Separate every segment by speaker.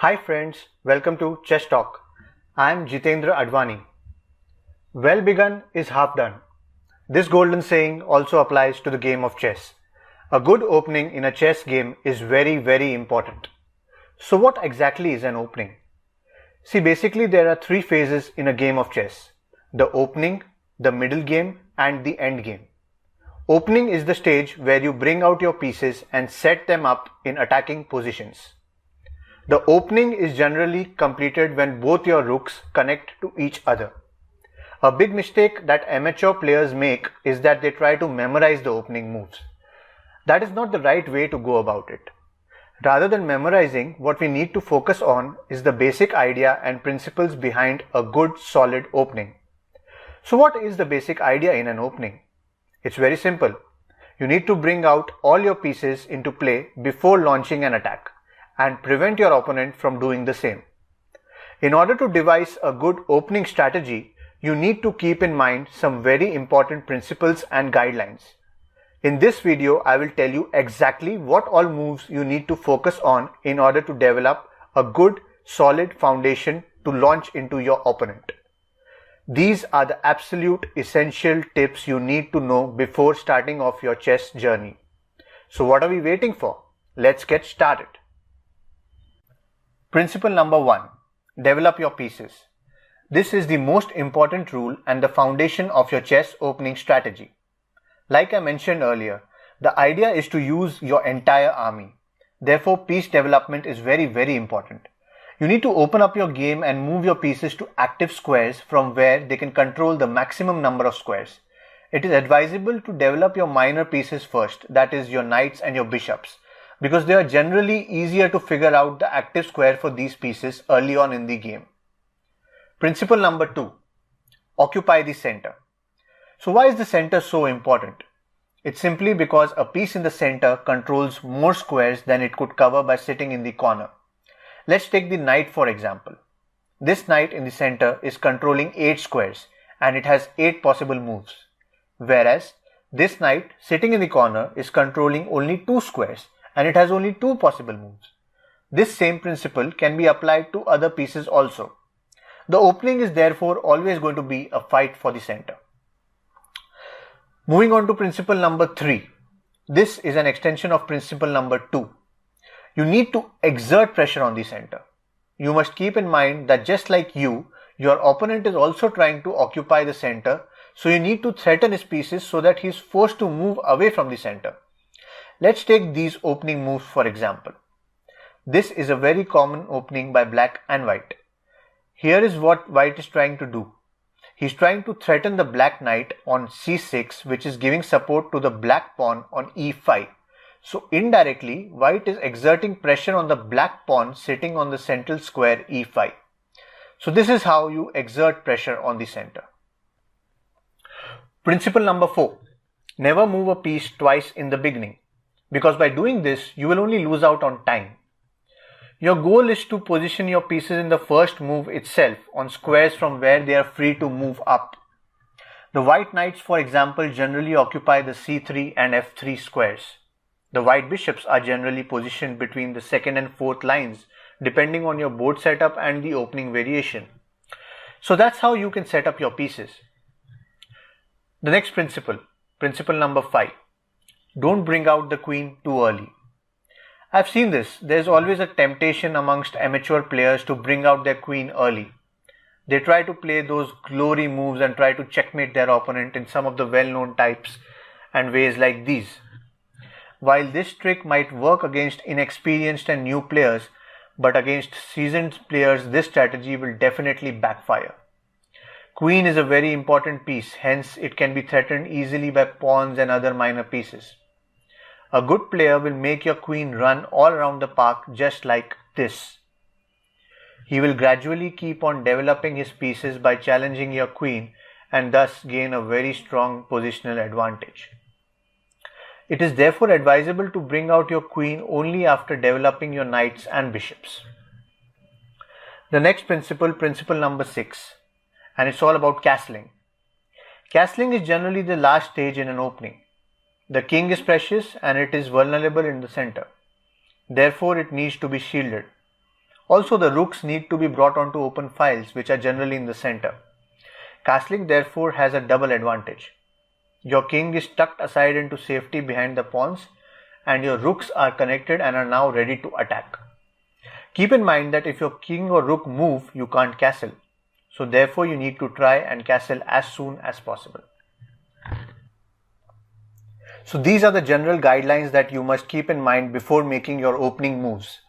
Speaker 1: Hi friends, welcome to Chess Talk. I am Jitendra Advani. Well begun is half done. This golden saying also applies to the game of chess. A good opening in a chess game is very important. So what exactly is an opening? See, basically there are three phases in a game of chess: the opening, the middle game and the end game. Opening is the stage where you bring out your pieces and set them up in attacking positions. The opening is generally completed when both your rooks connect to each other. A big mistake that amateur players make is that they try to memorize the opening moves. That is not the right way to go about it. Rather than memorizing, what we need to focus on is the basic idea and principles behind a good solid opening. So what is the basic idea in an opening? It's very simple. You need to bring out all your pieces into play before launching an attack and prevent your opponent from doing the same. In order to devise a good opening strategy, you need to keep in mind some very important principles and guidelines. In this video, I will tell you exactly what all moves you need to focus on in order to develop a good, solid foundation to launch into your opponent. These are the absolute essential tips you need to know before starting off your chess journey. So what are we waiting for? Let's get started. Principle number 1. Develop your pieces. This is the most important rule and the foundation of your chess opening strategy. Like I mentioned earlier, the idea is to use your entire army. Therefore, piece development is very important. You need to open up your game and move your pieces to active squares from where they can control the maximum number of squares. It is advisable to develop your minor pieces first, that is your knights and your bishops, because they are generally easier to figure out the active square for these pieces early on in the game. Principle number 2. Occupy the center. So why is the center so important? It's simply because a piece in the center controls more squares than it could cover by sitting in the corner. Let's take the knight for example. This knight in the center is controlling 8 squares and it has 8 possible moves. Whereas this knight sitting in the corner is controlling only 2 squares and it has only 2 possible moves. This same principle can be applied to other pieces also. The opening is therefore always going to be a fight for the center. Moving on to principle number 3. This is an extension of principle number 2. You need to exert pressure on the center. You must keep in mind that just like you, your opponent is also trying to occupy the center, so you need to threaten his pieces so that he is forced to move away from the center. Let's take these opening moves for example. This is a very common opening by black and white. Here is what white is trying to do. He is trying to threaten the black knight on c6, which is giving support to the black pawn on e5. So indirectly, white is exerting pressure on the black pawn sitting on the central square e5. So this is how you exert pressure on the center. Principle number 4. Never move a piece twice in the beginning, because by doing this, you will only lose out on time. Your goal is to position your pieces in the first move itself on squares from where they are free to move up. The white knights, for example, generally occupy the c3 and f3 squares. The white bishops are generally positioned between the second and fourth lines, depending on your board setup and the opening variation. So that's how you can set up your pieces. The next principle, principle number 5. Don't bring out the queen too early. I've seen this. There's always a temptation amongst amateur players to bring out their queen early. They try to play those glory moves and try to checkmate their opponent in some of the well-known types and ways like these. While this trick might work against inexperienced and new players, but against seasoned players this strategy will definitely backfire. Queen is a very important piece, hence it can be threatened easily by pawns and other minor pieces. A good player will make your queen run all around the park just like this. He will gradually keep on developing his pieces by challenging your queen and thus gain a very strong positional advantage. It is therefore advisable to bring out your queen only after developing your knights and bishops. The next principle, principle number 6, and it's all about castling. Castling is generally the last stage in an opening. The king is precious and it is vulnerable in the center. Therefore, it needs to be shielded. Also, the rooks need to be brought onto open files, which are generally in the center. Castling therefore has a double advantage. Your king is tucked aside into safety behind the pawns, and your rooks are connected and are now ready to attack. Keep in mind that if your king or rook move, you can't castle. So therefore you need to try and castle as soon as possible. So these are the general guidelines that you must keep in mind before making your opening moves.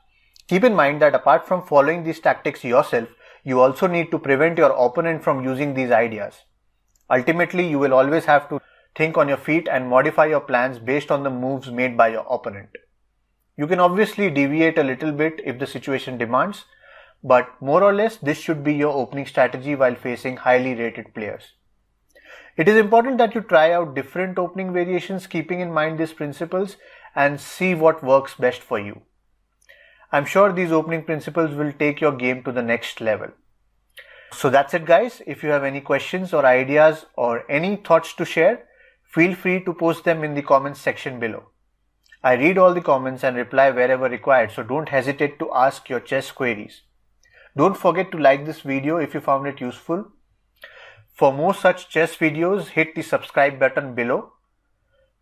Speaker 1: Keep in mind that apart from following these tactics yourself, you also need to prevent your opponent from using these ideas. Ultimately, you will always have to think on your feet and modify your plans based on the moves made by your opponent. You can obviously deviate a little bit if the situation demands, but more or less this should be your opening strategy while facing highly rated players. It is important that you try out different opening variations keeping in mind these principles and see what works best for you. I'm sure these opening principles will take your game to the next level. So that's it guys. If you have any questions or ideas or any thoughts to share, feel free to post them in the comments section below. I read all the comments and reply wherever required, so don't hesitate to ask your chess queries. Don't forget to like this video if you found it useful. For more such chess videos, hit the subscribe button below.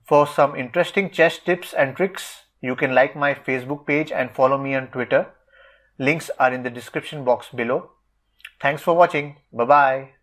Speaker 1: For some interesting chess tips and tricks, you can like my Facebook page and follow me on Twitter. Links are in the description box below. Thanks for watching. Bye-bye.